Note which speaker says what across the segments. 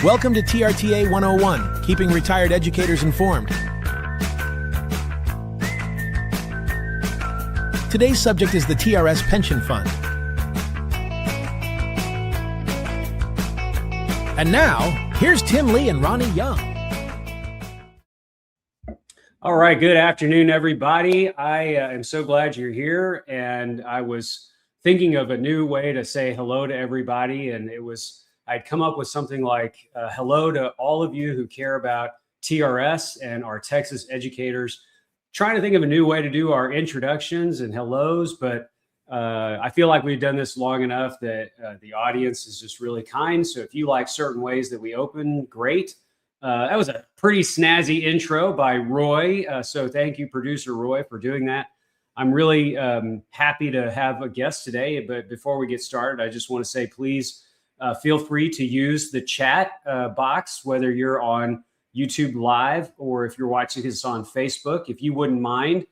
Speaker 1: Welcome to TRTA 101, keeping retired educators informed. Today's subject is the TRS Pension Fund. And now, here's Tim Lee and Ronnie Young.
Speaker 2: All right, good afternoon, everybody. I am so glad you're here, and I was thinking of a new way to say hello to everybody, and I'd come up with something like hello to all of you who care about TRS and our Texas educators. Trying to think of a new way to do our introductions and hellos, but I feel like we've done this long enough that the audience is just really kind. So if you like certain ways that we open, great. That was a pretty snazzy intro by Roy. So thank you, producer Roy, for doing that. I'm really happy to have a guest today. But before we get started, I just want to say, please feel free to use the chat box, whether you're on YouTube Live or if you're watching this on Facebook. If you wouldn't mind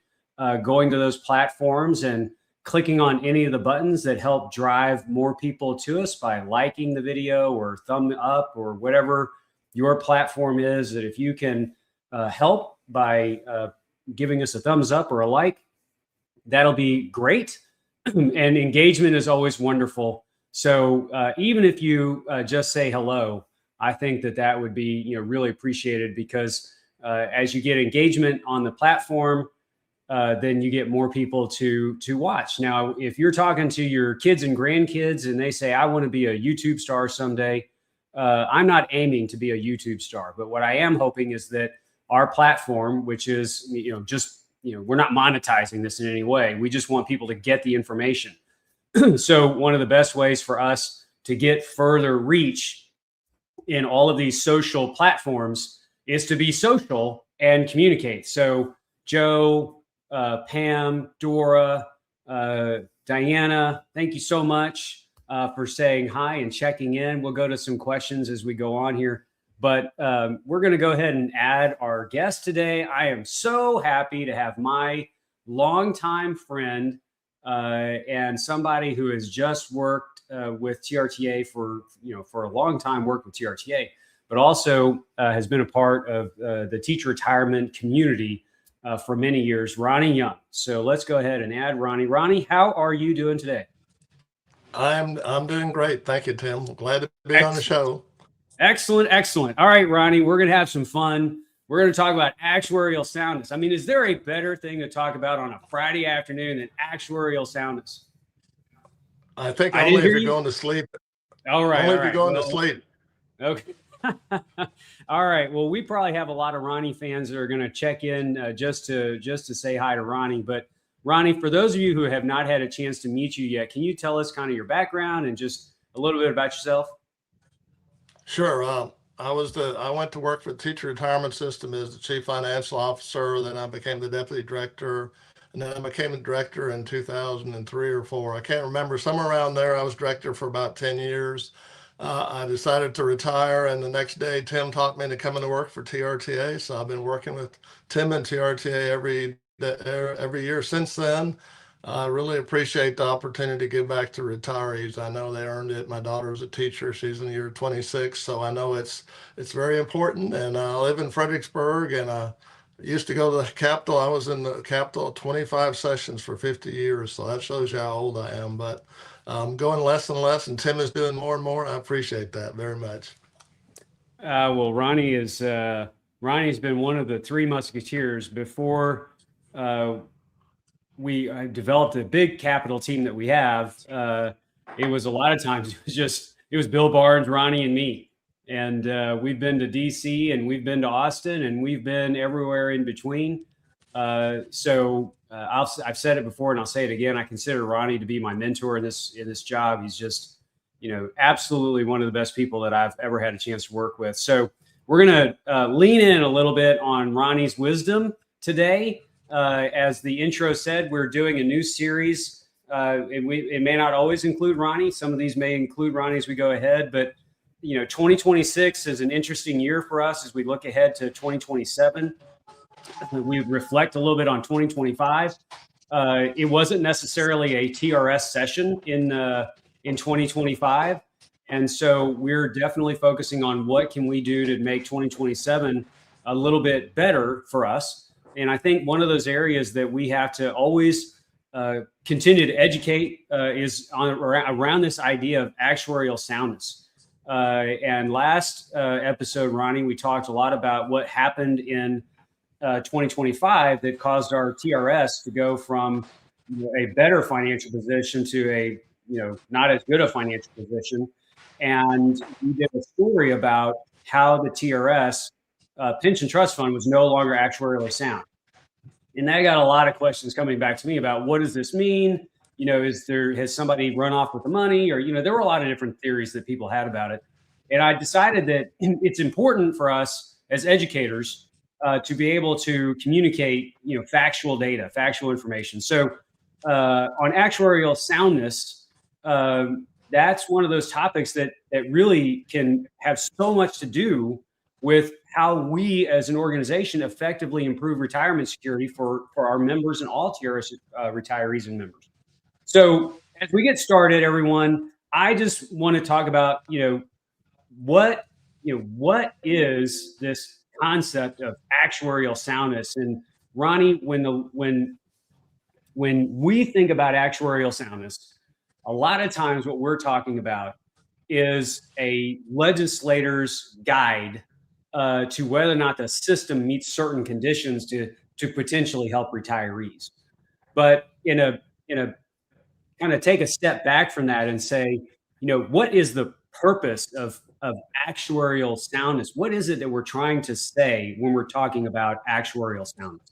Speaker 2: going to those platforms and clicking on any of the buttons that help drive more people to us by liking the video or thumb up or whatever your platform is, that if you can help by giving us a thumbs up or a like, that'll be great. And engagement is always wonderful. So even if you just say hello, I think that would be really appreciated, because as you get engagement on the platform, then you get more people to watch. Now, if you're talking to your kids and grandkids and they say, I want to be a YouTube star someday, I'm not aiming to be a YouTube star. But what I am hoping is that our platform, which is, we're not monetizing this in any way. We just want people to get the information. So one of the best ways for us to get further reach in all of these social platforms is to be social and communicate. So Joe, Pam, Dora, Diana, thank you so much for saying hi and checking in. We'll go to some questions as we go on here, but we're going to go ahead and add our guest today. I am so happy to have my longtime friend and somebody who has just worked with TRTA for a long time, worked with TRTA, but also has been a part of the teacher retirement community for many years, Ronnie Young. So let's go ahead and add Ronnie. Ronnie, how are you doing today?
Speaker 3: I'm doing great. Thank you, Tim. Glad to be on the show.
Speaker 2: Excellent. All right, Ronnie, we're going to have some fun. We're going to talk about actuarial soundness. I mean, is there a better thing to talk about on a Friday afternoon than actuarial soundness?
Speaker 3: I think only if you're going to sleep.
Speaker 2: All right.
Speaker 3: Only if you're going to sleep.
Speaker 2: Okay. All right. Well, we probably have a lot of Ronnie fans that are going to check in just to say hi to Ronnie. But Ronnie, for those of you who have not had a chance to meet you yet, can you tell us kind of your background and just a little bit about yourself?
Speaker 3: Sure. I went to work for the teacher retirement system as the chief financial officer. Then I became the deputy director, and then I became the director in 2003 or 4. I can't remember. Somewhere around there, I was director for about 10 years. I decided to retire, and the next day, Tim taught me to come into work for TRTA. So I've been working with Tim and TRTA every year since then. I really appreciate the opportunity to give back to retirees. I know they earned it. My daughter's a teacher. She's in the year 26. So I know it's very important. And I live in Fredericksburg, and I used to go to the Capitol. I was in the Capitol 25 sessions for 50 years. So that shows you how old I am. But I'm going less and less, and Tim is doing more and more. I appreciate that very much.
Speaker 2: Well, Ronnie's been one of the three musketeers before we developed a big capital team that we have. It was a lot of times it was Bill Barnes, Ronnie, and me. And we've been to DC, and we've been to Austin, and we've been everywhere in between. I've said it before, and I'll say it again. I consider Ronnie to be my mentor in this job. He's just, absolutely one of the best people that I've ever had a chance to work with. So we're going to lean in a little bit on Ronnie's wisdom today. As the intro said, we're doing a new series. It may not always include Ronnie. Some of these may include Ronnie as we go ahead, but 2026 is an interesting year for us as we look ahead to 2027. We reflect a little bit on 2025. It wasn't necessarily a TRS session in 2025. And so we're definitely focusing on what can we do to make 2027 a little bit better for us. And I think one of those areas that we have to always continue to educate is around this idea of actuarial soundness. And last episode, Ronnie, we talked a lot about what happened in 2025 that caused our TRS to go from a better financial position to a not as good a financial position. And we did a story about how the TRS pension trust fund was no longer actuarially sound. And that got a lot of questions coming back to me about what does this mean? Has somebody run off with the money? Or, there were a lot of different theories that people had about it. And I decided that it's important for us as educators to be able to communicate, factual data, factual information. So on actuarial soundness, that's one of those topics that really can have so much to do with how we as an organization effectively improve retirement security for our members and all TRS retirees and members. So as we get started, everyone, I just want to talk about, what is this concept of actuarial soundness? And Ronnie, when we think about actuarial soundness, a lot of times what we're talking about is a legislator's guide to whether or not the system meets certain conditions to potentially help retirees. But in a kind of take a step back from that and say, what is the purpose of actuarial soundness? What is it that we're trying to say when we're talking about actuarial soundness?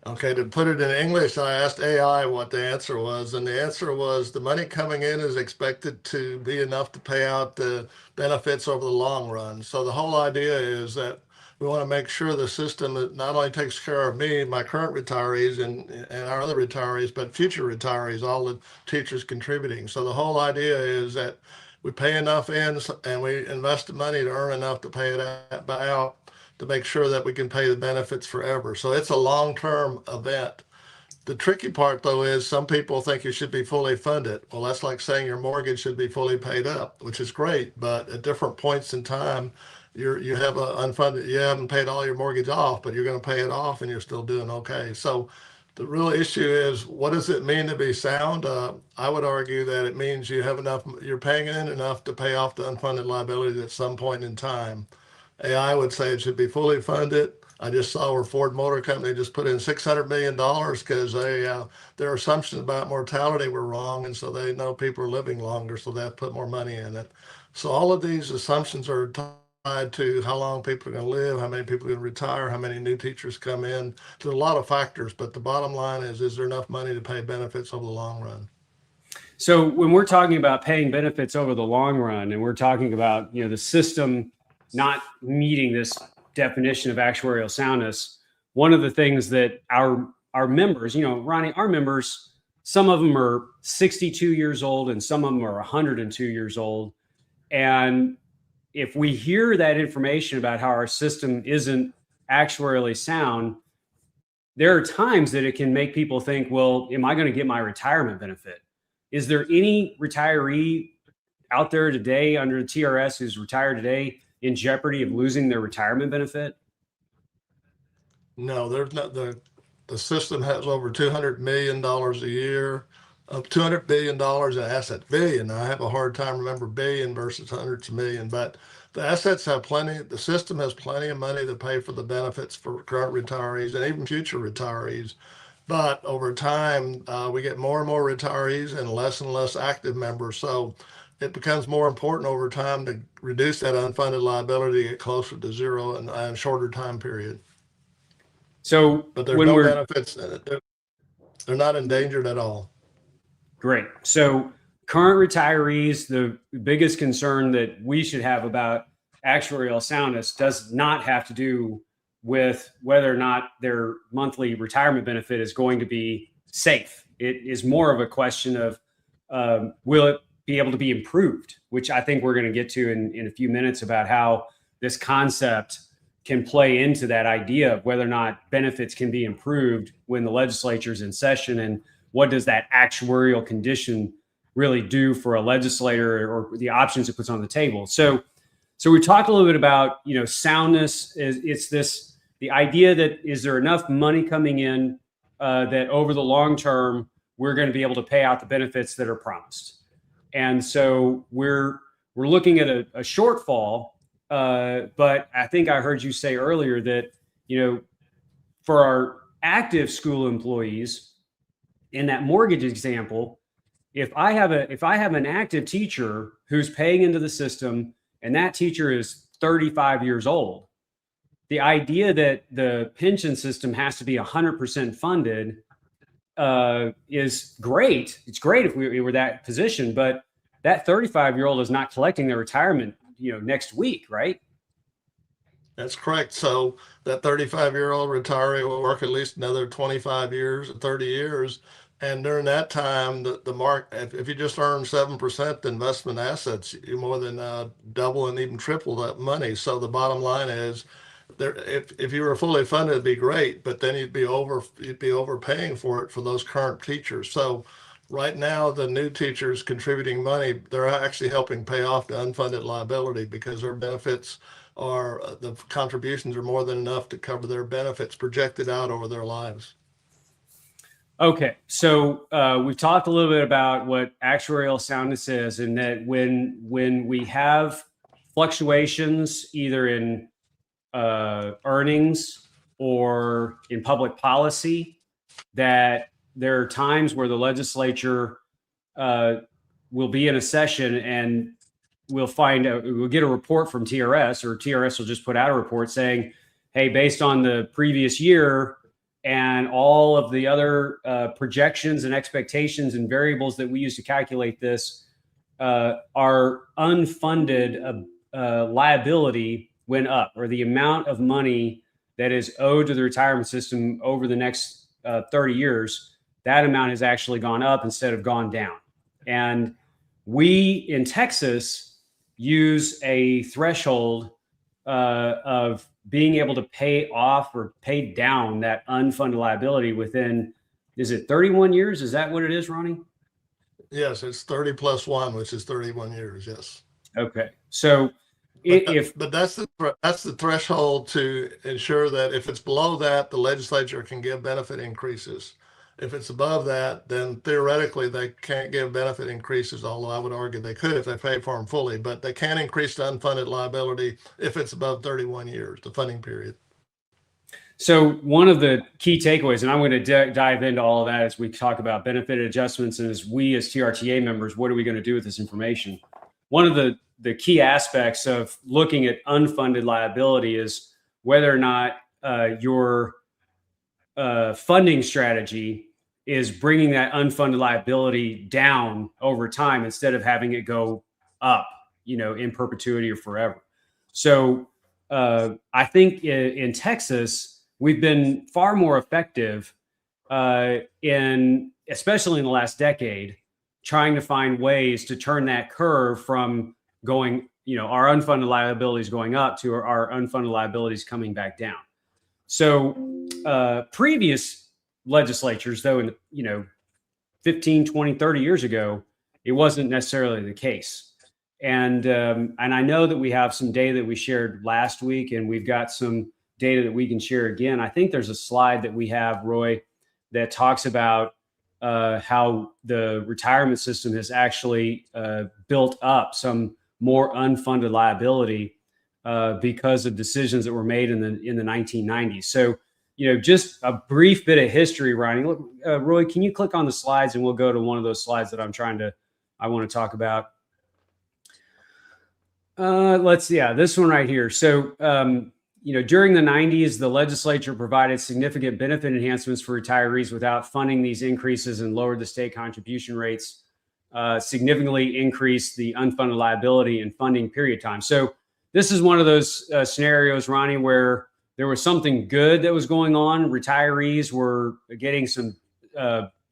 Speaker 3: Okay, to put it in English, I asked AI what the answer was, and the answer was the money coming in is expected to be enough to pay out the benefits over the long run. So the whole idea is that we want to make sure the system that not only takes care of me, my current retirees, and our other retirees, but future retirees, all the teachers contributing. So the whole idea is that we pay enough in and we invest the money to earn enough to pay it out to make sure that we can pay the benefits forever. So it's a long-term event. The tricky part, though, is some people think you should be fully funded. Well, that's like saying your mortgage should be fully paid up, which is great, but at different points in time, you have a unfunded, you haven't paid all your mortgage off, but you're going to pay it off and you're still doing okay. So the real issue is, what does it mean to be sound? I would argue that it means you have enough, you're paying in enough to pay off the unfunded liabilities at some point in time. AI would say it should be fully funded. I just saw where Ford Motor Company just put in $600 million because their assumptions about mortality were wrong, and so they know people are living longer, so they have to put more money in it. So all of these assumptions are tied to how long people are going to live, how many people are going to retire, how many new teachers come in. There's a lot of factors, but the bottom line is there enough money to pay benefits over the long run?
Speaker 2: So when we're talking about paying benefits over the long run, and we're talking about the system not meeting this definition of actuarial soundness, one of the things that our members, Ronnie, our members, some of them are 62 years old and some of them are 102 years old. And if we hear that information about how our system isn't actuarially sound, there are times that it can make people think, well, am I going to get my retirement benefit? Is there any retiree out there today under the TRS who's retired today in jeopardy of losing their retirement benefit?
Speaker 3: No, there's not. The system has over $200 million a year, $200 billion in assets. Billion. I have a hard time remembering billion versus hundreds of million, but the assets have plenty. The system has plenty of money to pay for the benefits for current retirees and even future retirees. But over time, we get more and more retirees and less active members. So it becomes more important over time to reduce that unfunded liability, get closer to zero in a shorter time period.
Speaker 2: So,
Speaker 3: but there's no benefits. They're not endangered at all.
Speaker 2: Great. So current retirees, the biggest concern that we should have about actuarial soundness does not have to do with whether or not their monthly retirement benefit is going to be safe. It is more of a question of will it be able to be improved, which I think we're going to get to in a few minutes about how this concept can play into that idea of whether or not benefits can be improved when the legislature is in session, and what does that actuarial condition really do for a legislator or the options it puts on the table. So we talked a little bit about, soundness. It's the idea that is there enough money coming in that over the long term, we're going to be able to pay out the benefits that are promised. And so we're looking at a shortfall. But I think I heard you say earlier that, for our active school employees, in that mortgage example, if I have an active teacher who's paying into the system and that teacher is 35 years old, the idea that the pension system has to be 100% funded is great. It's great if we were that position, but that 35-year-old is not collecting their retirement, next week, right?
Speaker 3: That's correct. So that 35-year-old retiree will work at least another 25 years, 30 years. And during that time, the mark, if you just earn 7% investment assets, you more than double and even triple that money. So the bottom line is, if you were fully funded, it'd be great, but then you'd be overpaying for it for those current teachers. So right now, the new teachers contributing money, they're actually helping pay off the unfunded liability because their benefits the contributions are more than enough to cover their benefits projected out over their lives.
Speaker 2: Okay, so we've talked a little bit about what actuarial soundness is, and that when we have fluctuations either in earnings or in public policy, that there are times where the legislature will be in a session and we'll get a report from TRS, or TRS will just put out a report saying, hey, based on the previous year and all of the other projections and expectations and variables that we use to calculate this, our unfunded liability went up, or the amount of money that is owed to the retirement system over the next 30 years, that amount has actually gone up instead of gone down. And we in Texas use a threshold of being able to pay off or pay down that unfunded liability within, is it 31 years? Is that what it is, Ronnie?
Speaker 3: Yes, it's 30 plus 1, which is 31 years. Yes.
Speaker 2: Okay. So
Speaker 3: but that's the threshold to ensure that if it's below that, the legislature can give benefit increases. If it's above that, then theoretically they can't give benefit increases, although I would argue they could if they pay for them fully, but they can increase the unfunded liability if it's above 31 years, the funding period.
Speaker 2: So one of the key takeaways, and I'm going to dive into all of that as we talk about benefit adjustments, and as TRTA members, what are we going to do with this information? One of the key aspects of looking at unfunded liability is whether or not your funding strategy is bringing that unfunded liability down over time instead of having it go up, in perpetuity or forever. So I think in Texas, we've been far more effective especially in the last decade, trying to find ways to turn that curve from going, our unfunded liabilities going up to our unfunded liabilities coming back down. So previous legislatures, though, in 15, 20, 30 years ago, it wasn't necessarily the case. And I know that we have some data that we shared last week, and we've got some data that we can share again. I think there's a slide that we have, Roy, that talks about how the retirement system has actually built up some more unfunded liability because of decisions that were made in the 1990s. So, just a brief bit of history, Ronnie. Look, Roy, can you click on the slides and we'll go to one of those slides that I want to talk about. This one right here. So, during the 90s, the legislature provided significant benefit enhancements for retirees without funding these increases, and lowered the state contribution rates, significantly increased the unfunded liability and funding period time. So this is one of those scenarios, Ronnie, where there was something good that was going on. Retirees were getting some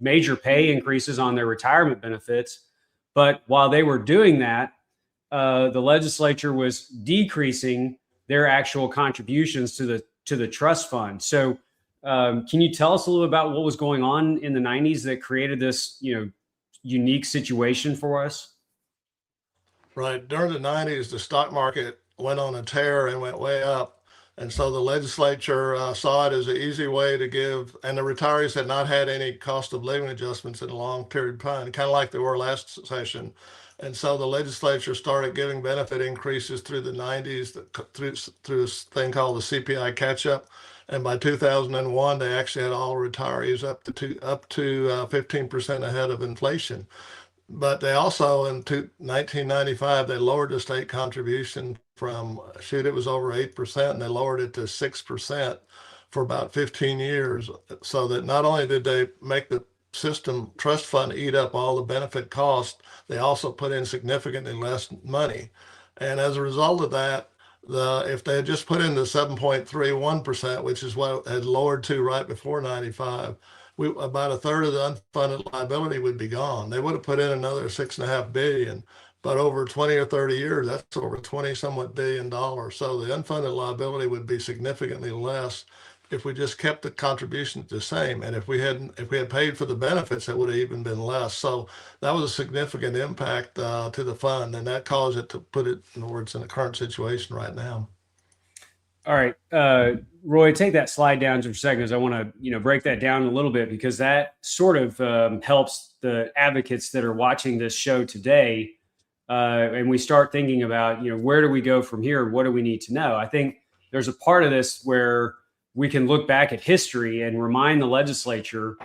Speaker 2: major pay increases on their retirement benefits. But while they were doing that, the legislature was decreasing their actual contributions to the trust fund. So can you tell us a little about what was going on in the 90s that created this, unique situation for us?
Speaker 3: Right. During the 90s, the stock market went on a tear and went way up. And so the legislature saw it as an easy way to give, and the retirees had not had any cost of living adjustments in a long period of time, kind of like they were last session. And so the legislature started giving benefit increases through the 90s through this thing called the CPI catch-up. And by 2001, they actually had all retirees up to 15% ahead of inflation. But they also, in 1995, they lowered the state contribution from, it was over 8%, and they lowered it to 6% for about 15 years. So that not only did they make the system trust fund eat up all the benefit costs, they also put in significantly less money. And as a result of that, if they had just put in the 7.31%, which is what it had lowered to right before 95, about a third of the unfunded liability would be gone. They would have put in another $6.5 billion, but over 20 or 30 years, that's over 20 somewhat billion dollars. So the unfunded liability would be significantly less if we just kept the contributions the same. And if we had paid for the benefits, it would have even been less. So that was a significant impact to the fund, and that caused it to put it in words in the current situation right now.
Speaker 2: All right, Roy, take that slide down for a second, because I want to break that down a little bit, because that sort of helps the advocates that are watching this show today, and we start thinking about where do we go from here? What do we need to know? I think there's a part of this where we can look back at history and remind the legislature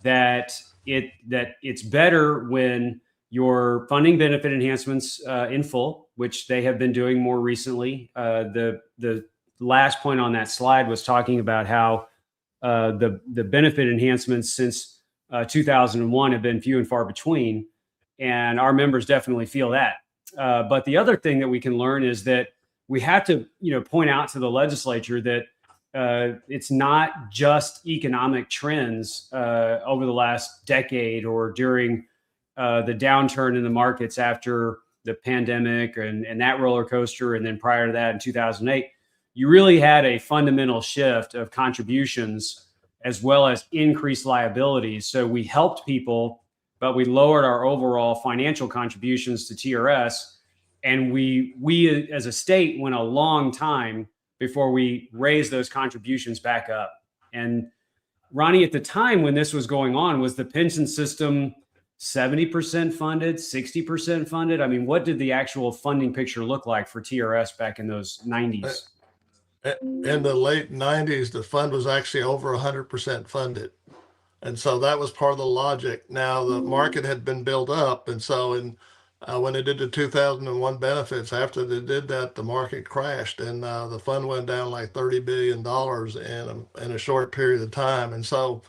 Speaker 2: that it's better when you're funding benefit enhancements in full, which they have been doing more recently. The last point on that slide was talking about how the benefit enhancements since 2001 have been few and far between, and our members definitely feel that. But the other thing that we can learn is that we have to point out to the legislature that it's not just economic trends over the last decade or during the downturn in the markets after the pandemic and that roller coaster, and then prior to that in 2008. You really had a fundamental shift of contributions as well as increased liabilities. So we helped people, but we lowered our overall financial contributions to TRS. And we as a state went a long time before we raised those contributions back up. And Ronnie, at the time when this was going on, was the pension system 70% funded, 60% funded? I mean, what did the actual funding picture look like for TRS back in those 90s?
Speaker 3: In the late 90s, the fund was actually over 100% funded. And so that was part of the logic. Now, the market had been built up. And so when they did the 2001 benefits, after they did that, the market crashed, and the fund went down like $30 billion in a short period of time. And so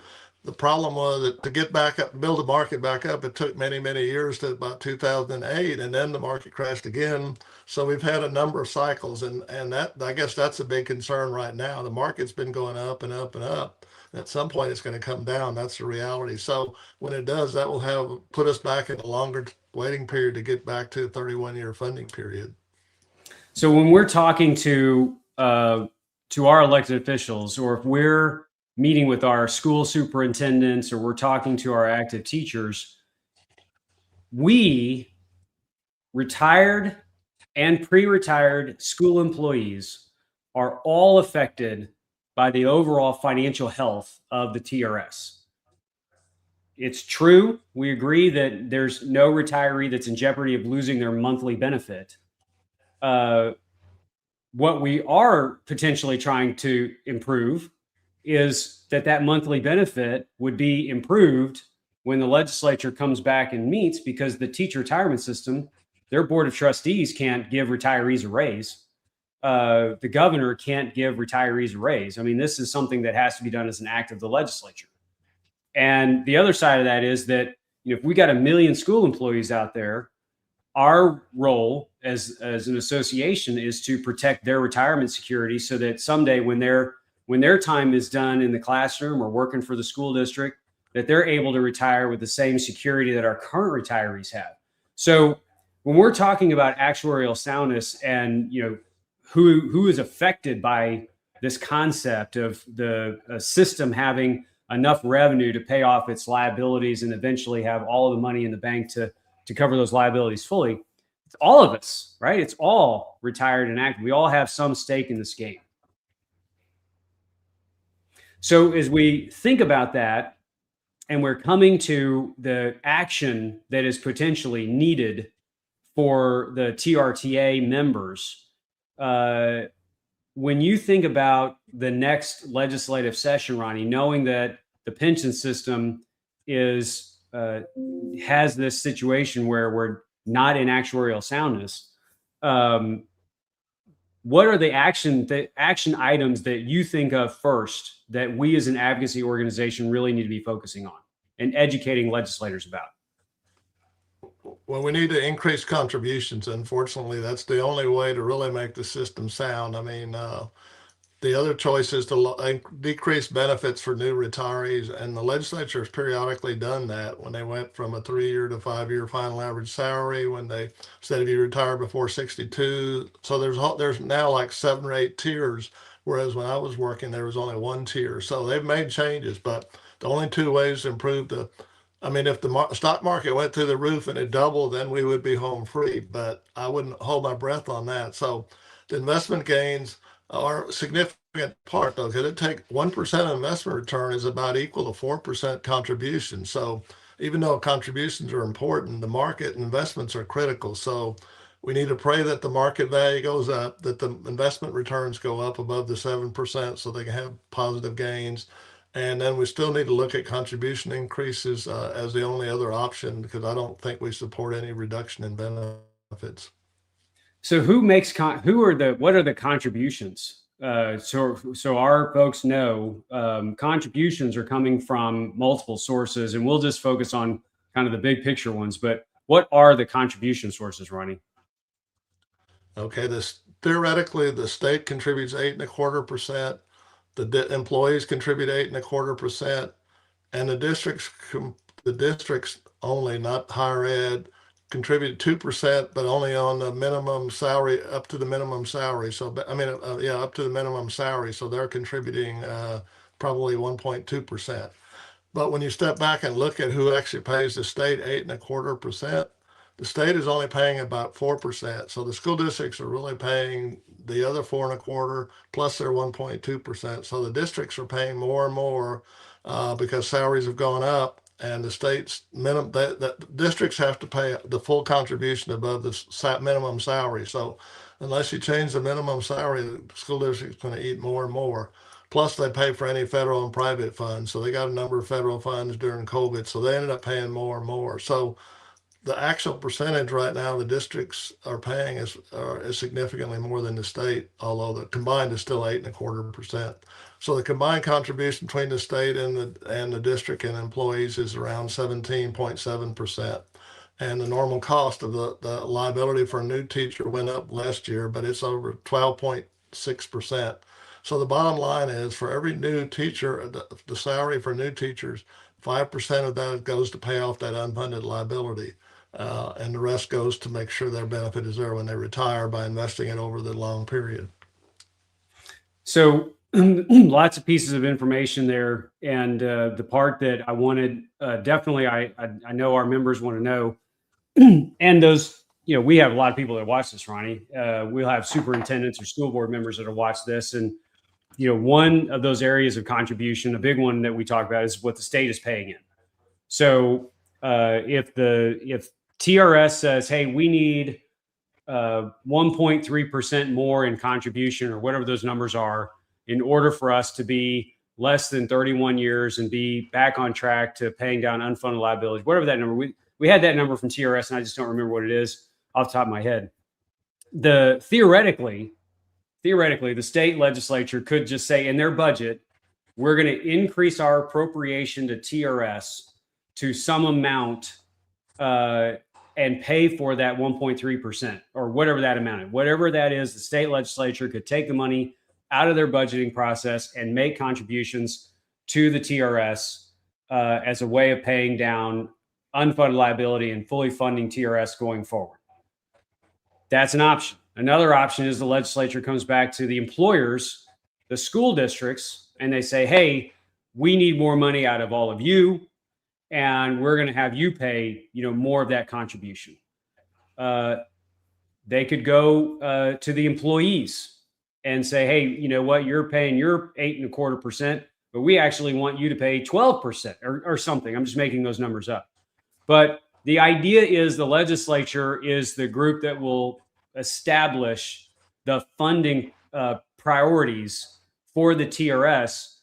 Speaker 3: the problem was that to get back up, build the market back up, it took many, many years to about 2008, and then the market crashed again. So we've had a number of cycles, and that, I guess that's a big concern right now. The market's been going up and up and up. At some point, it's going to come down. That's the reality. So when it does, that will put us back in a longer waiting period to get back to a 31-year funding period.
Speaker 2: So when we're talking to our elected officials, or if we're meeting with our school superintendents, or we're talking to our active teachers, we, retired and pre-retired school employees, are all affected by the overall financial health of the TRS. It's true. We agree that there's no retiree that's in jeopardy of losing their monthly benefit. What we are potentially trying to improve is that monthly benefit would be improved when the legislature comes back and meets, because the teacher retirement system, their board of trustees can't give retirees a raise. The governor can't give retirees a raise. I mean, this is something that has to be done as an act of the legislature. And the other side of that is that if we got 1 million school employees out there, our role as an association is to protect their retirement security, so that someday when their time is done in the classroom or working for the school district, that they're able to retire with the same security that our current retirees have. So when we're talking about actuarial soundness and who is affected by this concept of the system having enough revenue to pay off its liabilities and eventually have all of the money in the bank to cover those liabilities fully. It's all of us, right? It's all retired and active. We all have some stake in this game. So as we think about that, and we're coming to the action that is potentially needed for the TRTA members, when you think about the next legislative session, Ronnie, knowing that the pension system is has this situation where we're not in actuarial soundness, what are the action items that you think of first that we as an advocacy organization really need to be focusing on and educating legislators about?
Speaker 3: Well, we need to increase contributions. Unfortunately, that's the only way to really make the system sound. I mean, the other choice is to decrease benefits for new retirees, and the legislature has periodically done that when they went from a 3-year to 5-year final average salary, when they said if you retire before 62. So there's now like 7 or 8 tiers, whereas when I was working, there was only 1 tier. So they've made changes, but the only 2 ways to improve if the stock market went through the roof and it doubled, then we would be home free, but I wouldn't hold my breath on that. So the investment gains are a significant part, though, because it take 1% investment return is about equal to 4% contribution. So even though contributions are important, the market investments are critical. So we need to pray that the market value goes up, that the investment returns go up above the 7% so they can have positive gains. And then we still need to look at contribution increases as the only other option, because I don't think we support any reduction in benefits.
Speaker 2: So what are the contributions? So our folks know contributions are coming from multiple sources, and we'll just focus on kind of the big picture ones. But what are the contribution sources, Ronnie?
Speaker 3: Okay, theoretically, the state contributes 8.25%. The employees contribute 8.25%, and the districts only, not higher ed, contribute 2%, but only on the minimum salary, up to the minimum salary. So, up to the minimum salary. So they're contributing probably 1.2%. But when you step back and look at who actually pays the state 8.25%, the state is only paying about 4%. So the school districts are really paying the other 4.25 plus their 1.2%. So the districts are paying more and more because salaries have gone up, and the state's the districts have to pay the full contribution above the minimum salary. So unless you change the minimum salary, the school district's going to eat more and more. Plus they pay for any federal and private funds. So they got a number of federal funds during COVID. So they ended up paying more and more. So the actual percentage right now the districts are paying is significantly more than the state, although the combined is still 8.25%. So the combined contribution between the state and the district and employees is around 17.7%. And the normal cost of the liability for a new teacher went up last year, but it's over 12.6%. So the bottom line is, for every new teacher, the salary for new teachers, 5% of that goes to pay off that unfunded liability. And the rest goes to make sure their benefit is there when they retire by investing it over the long period.
Speaker 2: So lots of pieces of information there. And the part that I wanted, definitely, I know our members want to know, and those, we have a lot of people that watch this, Ronnie. We'll have superintendents or school board members that will watch this. And, one of those areas of contribution, a big one that we talk about, is what the state is paying in. So if TRS says, hey, we need 1.3% more in contribution, or whatever those numbers are, in order for us to be less than 31 years and be back on track to paying down unfunded liabilities, whatever that number, we had that number from TRS, and I just don't remember what it is off the top of my head. Theoretically, the state legislature could just say in their budget, we're going to increase our appropriation to TRS to some amount and pay for that 1.3% or whatever that amount is. Whatever that is, the state legislature could take the money out of their budgeting process and make contributions to the TRS as a way of paying down unfunded liability and fully funding TRS going forward. That's an option. Another option is the legislature comes back to the employers, the school districts, and they say, hey, we need more money out of all of you, and we're going to have you pay, more of that contribution. They could go to the employees and say, hey, you know what, you're paying your 8.25%, but we actually want you to pay 12% or something. I'm just making those numbers up. But the idea is the legislature is the group that will establish the funding priorities for the TRS,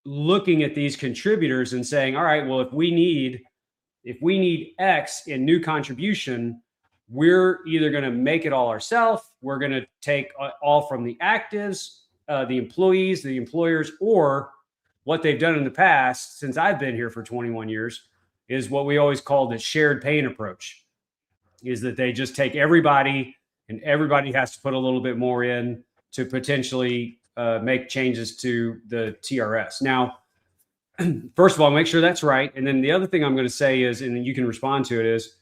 Speaker 2: looking at these contributors and saying, all right, well, if we need X in new contribution, we're either going to make it all ourselves, we're going to take all from the actives, the employees, the employers, or what they've done in the past, since I've been here for 21 years, is what we always call the shared pain approach, is that they just take everybody and everybody has to put a little bit more in to potentially make changes to the TRS. Now, first of all, make sure that's right. And then the other thing I'm going to say is, and you can respond to it, is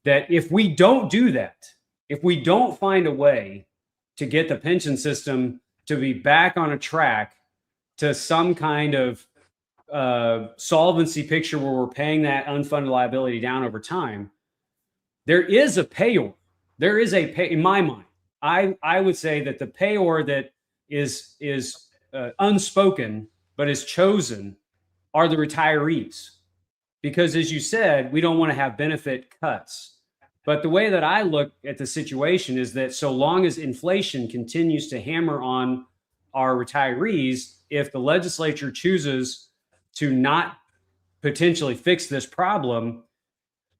Speaker 2: that if we don't do that, if we don't find a way to get the pension system to be back on a track to some kind of solvency picture where we're paying that unfunded liability down over time, there is a payor. There is a pay, in my mind. I would say that the payor that is unspoken but is chosen are the retirees. Because as you said, we don't want to have benefit cuts. But the way that I look at the situation is that so long as inflation continues to hammer on our retirees, if the legislature chooses to not potentially fix this problem,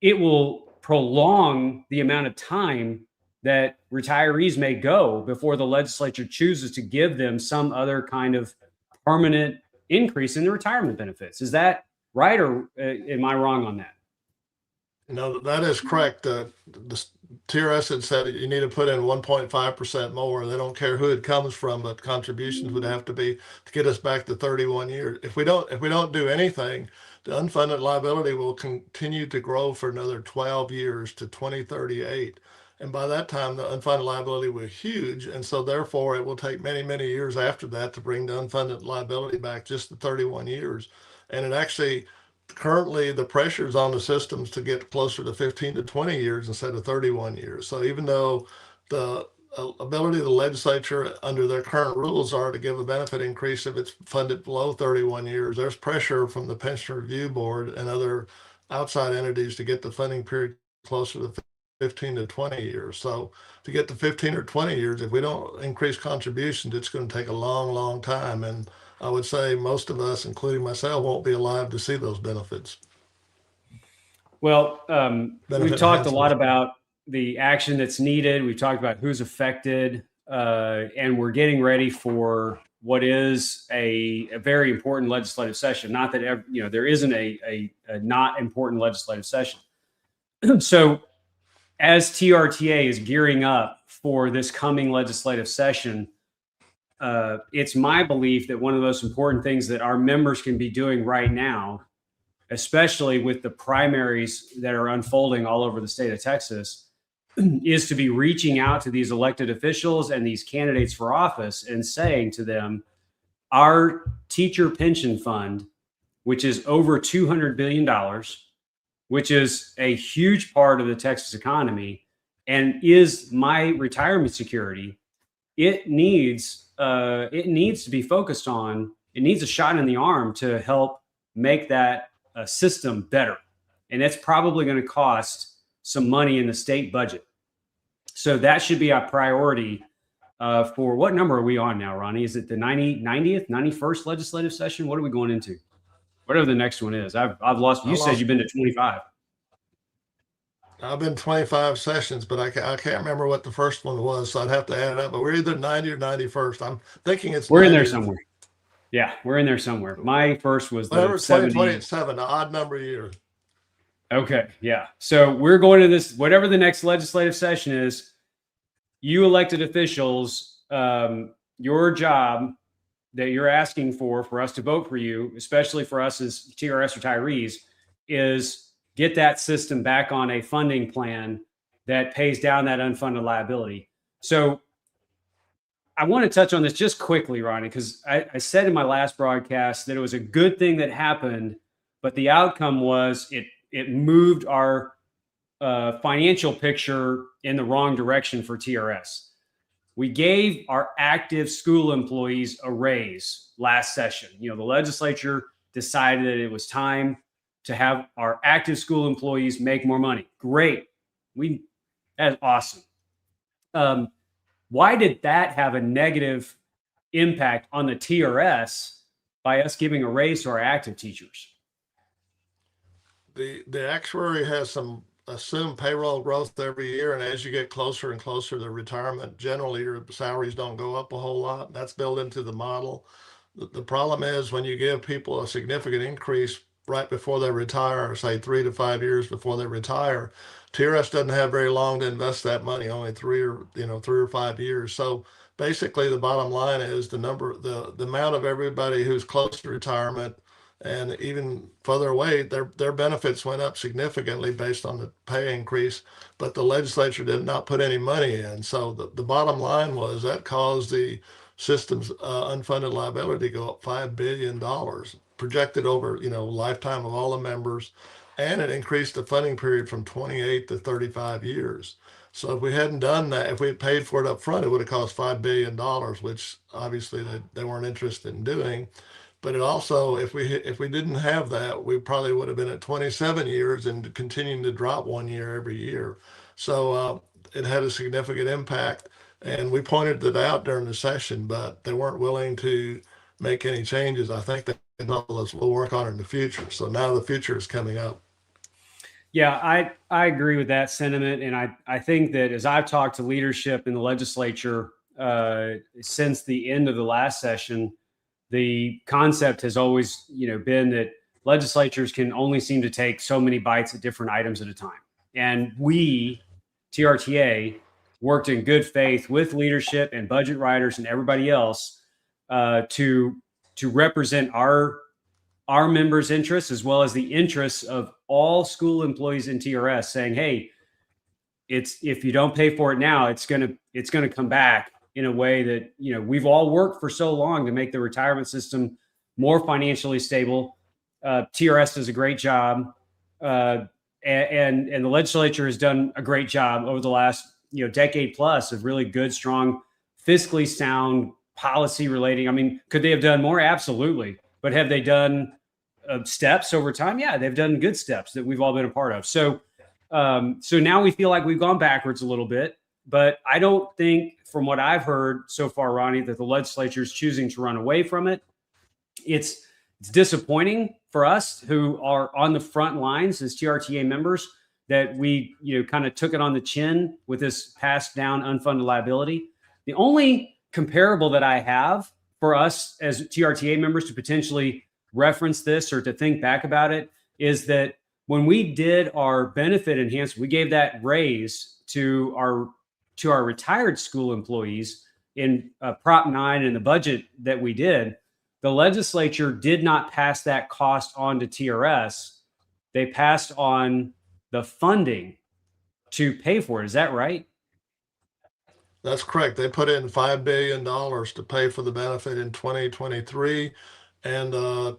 Speaker 2: it will prolong the amount of time that retirees may go before the legislature chooses to give them some other kind of permanent increase in the retirement benefits. Is that right, or am I wrong on that?
Speaker 3: No, that is correct. The TRS had said you need to put in 1.5% more. They don't care who it comes from, but contributions would have to be to get us back to 31 years. If we don't do anything, the unfunded liability will continue to grow for another 12 years to 2038. And by that time, the unfunded liability will be huge. And so therefore, it will take many, many years after that to bring the unfunded liability back just to 31 years. And it actually, currently the pressure is on the systems to get closer to 15 to 20 years instead of 31 years. So even though the ability of the legislature under their current rules are to give a benefit increase if it's funded below 31 years, there's pressure from the Pension Review Board and other outside entities to get the funding period closer to 15 to 20 years. So to get to 15 or 20 years, if we don't increase contributions, it's going to take a long, long time. And I would say most of us, including myself, won't be alive to see those benefits.
Speaker 2: Well, we've talked a lot about the action that's needed. We've talked about who's affected, and we're getting ready for what is a very important legislative session. Not that there isn't a not important legislative session. So as TRTA is gearing up for this coming legislative session, it's my belief that one of the most important things that our members can be doing right now, especially with the primaries that are unfolding all over the state of Texas, is to be reaching out to these elected officials and these candidates for office and saying to them, our teacher pension fund, which is over $200 billion, which is a huge part of the Texas economy and is my retirement security, it needs to be focused on. It needs a shot in the arm to help make that system better. And that's probably going to cost some money in the state budget. So that should be our priority for what number are we on now, Ronnie? Is it the 90th, 91st legislative session? What are we going into? Whatever the next one is. I've lost. You said you've been to 25.
Speaker 3: I've been 25 sessions, but I can't remember what the first one was, so I'd have to add it up. But we're either 90 or 91st. I'm thinking we're
Speaker 2: in there somewhere. Yeah, we're in there somewhere. My first was the
Speaker 3: 2027, an odd number of years.
Speaker 2: Okay, yeah. So we're going to this, whatever the next legislative session is. You elected officials, your job that you're asking for us to vote for you, especially for us as TRS retirees, is get that system back on a funding plan that pays down that unfunded liability. So I want to touch on this just quickly, Ronnie, because I said in my last broadcast that it was a good thing that happened, but the outcome was it moved our financial picture in the wrong direction for TRS. We gave our active school employees a raise last session. The legislature decided that it was time to have our active school employees make more money. Great. That's awesome. Why did that have a negative impact on the TRS by us giving a raise to our active teachers?
Speaker 3: The actuary has some assumed payroll growth every year, and as you get closer and closer to retirement, generally your salaries don't go up a whole lot. That's built into the model. The problem is when you give people a significant increase right before they retire, or say 3 to 5 years before they retire, TRS doesn't have very long to invest that money, only 3 or 5 years. So basically the bottom line is the amount of everybody who's close to retirement and even further away, their benefits went up significantly based on the pay increase, but the legislature did not put any money in. So the bottom line was that caused the system's unfunded liability to go up $5 billion, projected over lifetime of all the members, and it increased the funding period from 28 to 35 years. So if we hadn't done that, if we had paid for it up front, it would have cost $5 billion, which obviously they weren't interested in doing. But it also, if we didn't have that, we probably would have been at 27 years and continuing to drop 1 year every year. So it had a significant impact, and we pointed it out during the session, but they weren't willing to make any changes. I think they told us we'll work on it in the future. So now the future is coming up.
Speaker 2: Yeah, I agree with that sentiment, and I think that as I've talked to leadership in the legislature since the end of the last session, the concept has always, been that legislatures can only seem to take so many bites at different items at a time. And we, TRTA, worked in good faith with leadership and budget writers and everybody else to represent our members' interests as well as the interests of all school employees in TRS, saying, hey, if you don't pay for it now, it's gonna come back in a way that, we've all worked for so long to make the retirement system more financially stable. TRS does a great job. And the legislature has done a great job over the last, decade plus of really good, strong, fiscally sound policy relating. I mean, could they have done more? Absolutely. But have they done steps over time? Yeah, they've done good steps that we've all been a part of. So now we feel like we've gone backwards a little bit. But I don't think, from what I've heard so far, Ronnie, that the legislature is choosing to run away from it. It's disappointing for us who are on the front lines as TRTA members that we, kind of took it on the chin with this passed down unfunded liability. The only comparable that I have for us as TRTA members to potentially reference this or to think back about it is that when we did our benefit enhancement, we gave that raise to our retired school employees in Prop 9 and the budget that we did. The legislature did not pass that cost on to TRS. They passed on the funding to pay for it. Is that right?
Speaker 3: That's correct. They put in $5 billion to pay for the benefit in 2023, and the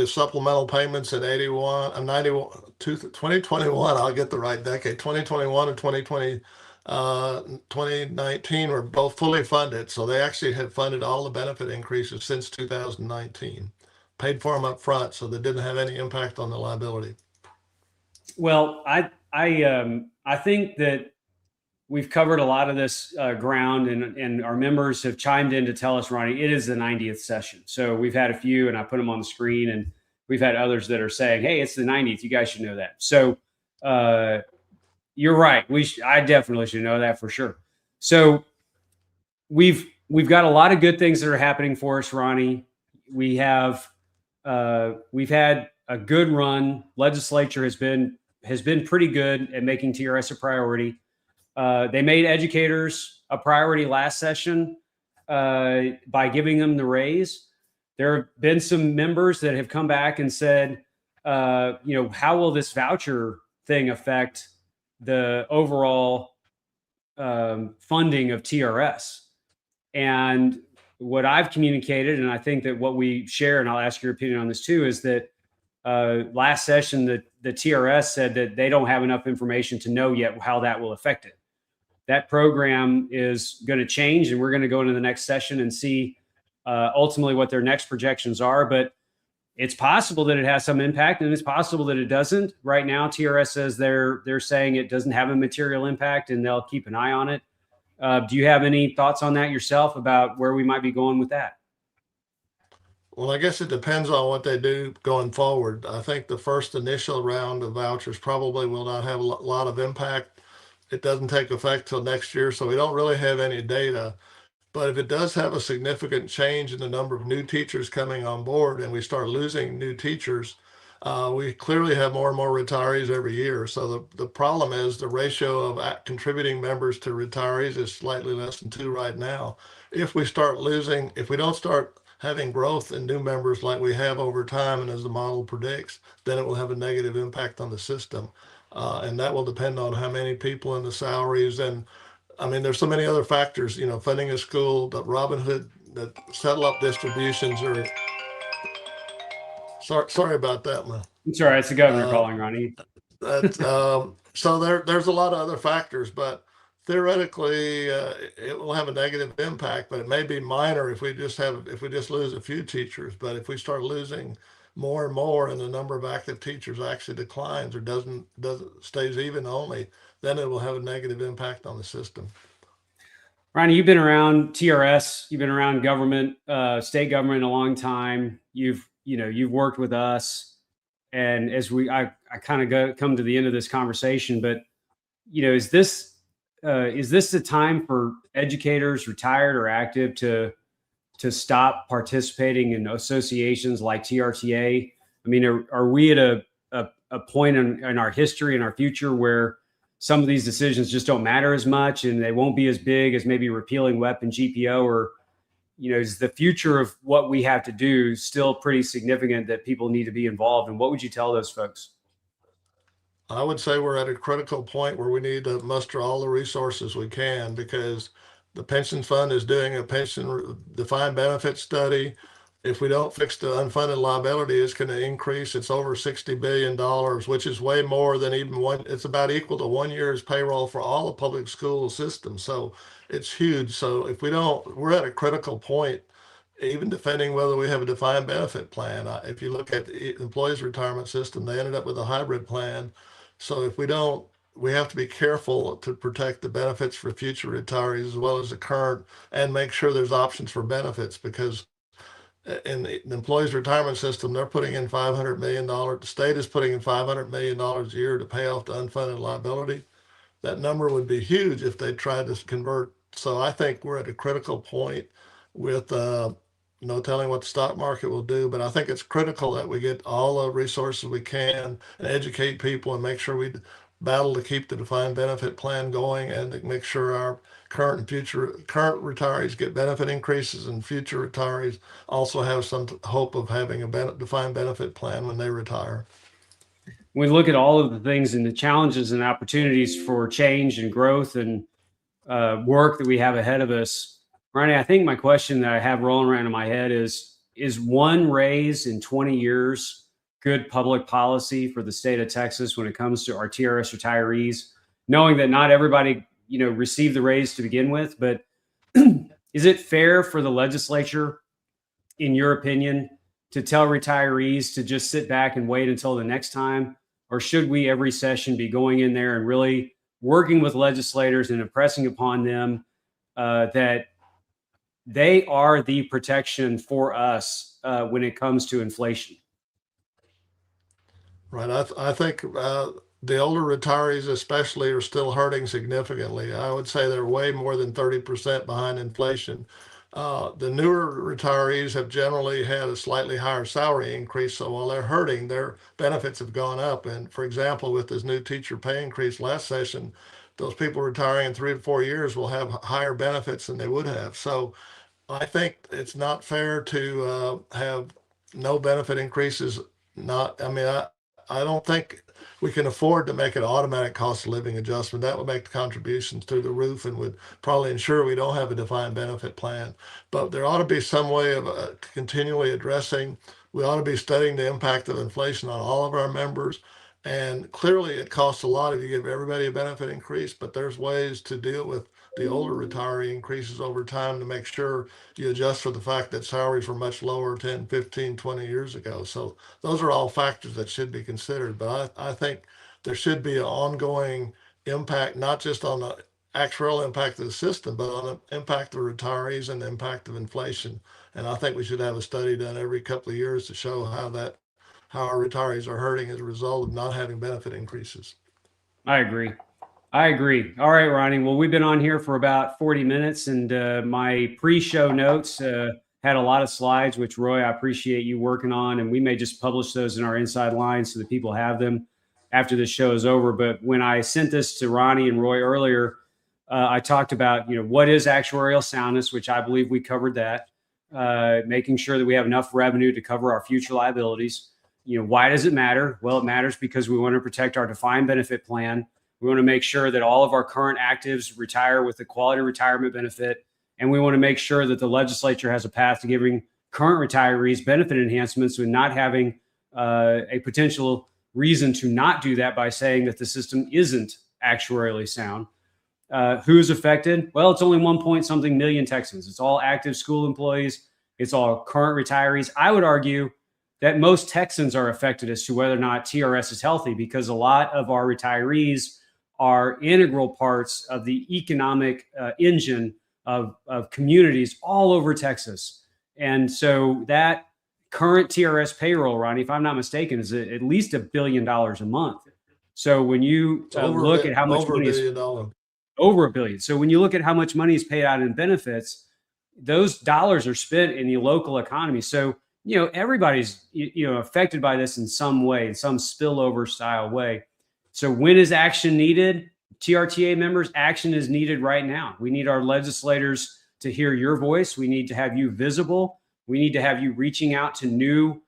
Speaker 3: supplemental payments in 2021, I'll get the right decade, 2021 and 2019 were both fully funded. So they actually had funded all the benefit increases since 2019, paid for them up front, so they didn't have any impact on the liability.
Speaker 2: Well, I think that we've covered a lot of this ground, and our members have chimed in to tell us, Ronnie, it is the 90th session. So we've had a few, and I put them on the screen, and we've had others that are saying, hey, it's the 90th. You guys should know that. So you're right. I definitely should know that for sure. So we've got a lot of good things that are happening for us, Ronnie. We've had a good run. Legislature has been pretty good at making TRS a priority. They made educators a priority last session by giving them the raise. There have been some members that have come back and said, how will this voucher thing affect the overall funding of TRS? And what I've communicated, and I think that what we share, and I'll ask your opinion on this too, is that last session, the TRS said that they don't have enough information to know yet how that will affect it. That program is going to change, and we're going to go into the next session and see ultimately what their next projections are. But it's possible that it has some impact, and it's possible that it doesn't. Right now, TRS says they're saying it doesn't have a material impact, and they'll keep an eye on it. Do you have any thoughts on that yourself about where we might be going with that?
Speaker 3: Well, I guess it depends on what they do going forward. I think the first initial round of vouchers probably will not have a lot of impact. It doesn't take effect till next year, so we don't really have any data. But if it does have a significant change in the number of new teachers coming on board and we start losing new teachers, we clearly have more and more retirees every year. So the problem is the ratio of contributing members to retirees is slightly less than 2 right now. If we don't start having growth in new members like we have over time and as the model predicts, then it will have a negative impact on the system. And that will depend on how many people and the salaries. And I mean, there's so many other factors, funding a school, the Robin Hood, the settle up distributions are, sorry about that, man.
Speaker 2: It's all right. It's the governor calling, Ronnie.
Speaker 3: So there's a lot of other factors, but theoretically, it will have a negative impact, but it may be minor if we just lose a few teachers. But if we start losing more and more and the number of active teachers actually declines or doesn't stays even only, then it will have a negative impact on the system.
Speaker 2: Ronnie, you've been around TRS, you've been around government, state government a long time. You've worked with us, and as I kind of come to the end of this conversation, but is this the time for educators, retired or active, to stop participating in associations like TRTA? I mean, are we at a point in our history, in our future, where some of these decisions just don't matter as much and they won't be as big as maybe repealing WEP and GPO? Or, is the future of what we have to do still pretty significant that people need to be involved? And what would you tell those folks?
Speaker 3: I would say we're at a critical point where we need to muster all the resources we can, because the pension fund is doing a pension defined benefit study. If we don't fix the unfunded liability, it's going to increase. It's over $60 billion, which is way more than it's about equal to 1 year's payroll for all the public school systems. So it's huge. So we're at a critical point, even defending whether we have a defined benefit plan. If you look at the employees' retirement system, they ended up with a hybrid plan. So if we don't, we have to be careful to protect the benefits for future retirees as well as the current, and make sure there's options for benefits, because in the employees retirement system, they're putting in $500 million. The state is putting in $500 million a year to pay off the unfunded liability. That number would be huge if they tried to convert. So I think we're at a critical point with no telling what the stock market will do, but I think it's critical that we get all the resources we can and educate people and make sure we battle to keep the defined benefit plan going, and to make sure our current retirees get benefit increases, and future retirees also have some hope of having a defined benefit plan when they retire.
Speaker 2: When we look at all of the things and the challenges and opportunities for change and growth and work that we have ahead of us, Ronnie, I think my question that I have rolling around in my head is one raise in 20 years good public policy for the state of Texas when it comes to our TRS retirees, knowing that not everybody, received the raise to begin with? But is it fair for the legislature, in your opinion, to tell retirees to just sit back and wait until the next time? Or should we every session be going in there and really working with legislators and impressing upon them that they are the protection for us when it comes to inflation?
Speaker 3: Right. I think the older retirees especially are still hurting significantly. I would say they're way more than 30% behind inflation. The newer retirees have generally had a slightly higher salary increase, so while they're hurting, their benefits have gone up. And for example, with this new teacher pay increase last session, those people retiring in 3 to 4 years will have higher benefits than they would have. So I think it's not fair to have no benefit increases. I don't think we can afford to make an automatic cost of living adjustment. That would make the contributions through the roof and would probably ensure we don't have a defined benefit plan. But there ought to be some way of continually addressing. We ought to be studying the impact of inflation on all of our members. And clearly, it costs a lot if you give everybody a benefit increase, but there's ways to deal with the older retiree increases over time to make sure you adjust for the fact that salaries were much lower 10, 15, 20 years ago. So those are all factors that should be considered. But I think there should be an ongoing impact, not just on the actuarial impact of the system, but on the impact of retirees and the impact of inflation. And I think we should have a study done every couple of years to show how our retirees are hurting as a result of not having benefit increases.
Speaker 2: I agree. All right, Ronnie. Well, we've been on here for about 40 minutes, and my pre-show notes had a lot of slides, which, Roy, I appreciate you working on, and we may just publish those in our inside line so that people have them after this show is over. But when I sent this to Ronnie and Roy earlier, I talked about, what is actuarial soundness, which I believe we covered that, making sure that we have enough revenue to cover our future liabilities. Why does it matter? Well, it matters because we want to protect our defined benefit plan. We want to make sure that all of our current actives retire with a quality retirement benefit. And we want to make sure that the legislature has a path to giving current retirees benefit enhancements and not having a potential reason to not do that by saying that the system isn't actuarially sound. Who's affected? Well, it's only 1 million Texans. It's all active school employees. It's all current retirees. I would argue that most Texans are affected as to whether or not TRS is healthy, because a lot of our retirees are integral parts of the economic engine of communities all over Texas. And so that current TRS payroll, Ronnie, if I'm not mistaken, is at least $1 billion a month. So when you look at how much money is over $1 billion. So when you look at how much money is paid out in benefits, those dollars are spent in the local economy. So everybody's, affected by this in some way, in some spillover style way. So when is action needed? TRTA members, action is needed right now. We need our legislators to hear your voice. We need to have you visible. We need to have you reaching out to new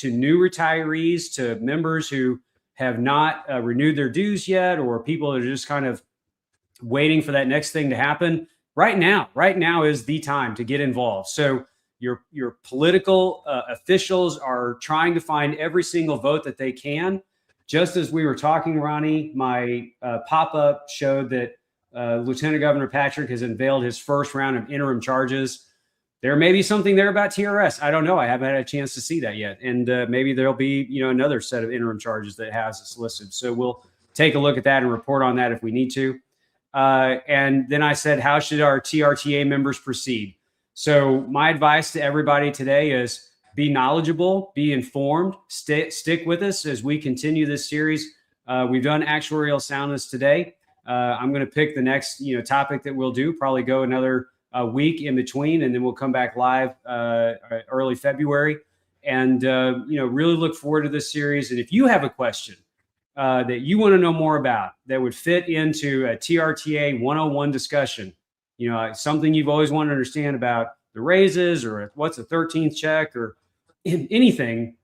Speaker 2: retirees, to members who have not renewed their dues yet, or people that are just kind of waiting for that next thing to happen. Right now is the time to get involved. So your political officials are trying to find every single vote that they can. Just as we were talking, Ronnie, my pop-up showed that Lieutenant Governor Patrick has unveiled his first round of interim charges. There may be something there about TRS. I don't know. I haven't had a chance to see that yet. And maybe there'll be, another set of interim charges that has us listed. So we'll take a look at that and report on that if we need to. And then I said, how should our TRTA members proceed? So my advice to everybody today is be knowledgeable, be informed, stick with us as we continue this series. We've done actuarial soundness today. I'm going to pick the next, topic that we'll do, probably go another week in between, and then we'll come back live early February. And, really look forward to this series. And if you have a question that you want to know more about that would fit into a TRTA 101 discussion, something you've always wanted to understand about the raises, or what's a 13th check, or anything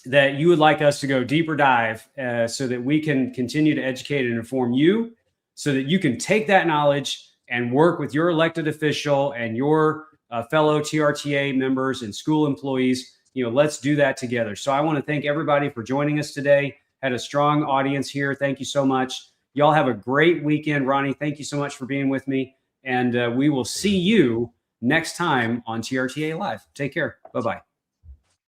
Speaker 2: that you would like us to go deeper dive so that we can continue to educate and inform you, so that you can take that knowledge and work with your elected official and your fellow TRTA members and school employees. Let's do that together. So I want to thank everybody for joining us today. Had a strong audience here. Thank you so much. Y'all have a great weekend. Ronnie, thank you so much for being with me. And we will see you next time on TRTA Live. Take care. Bye-bye.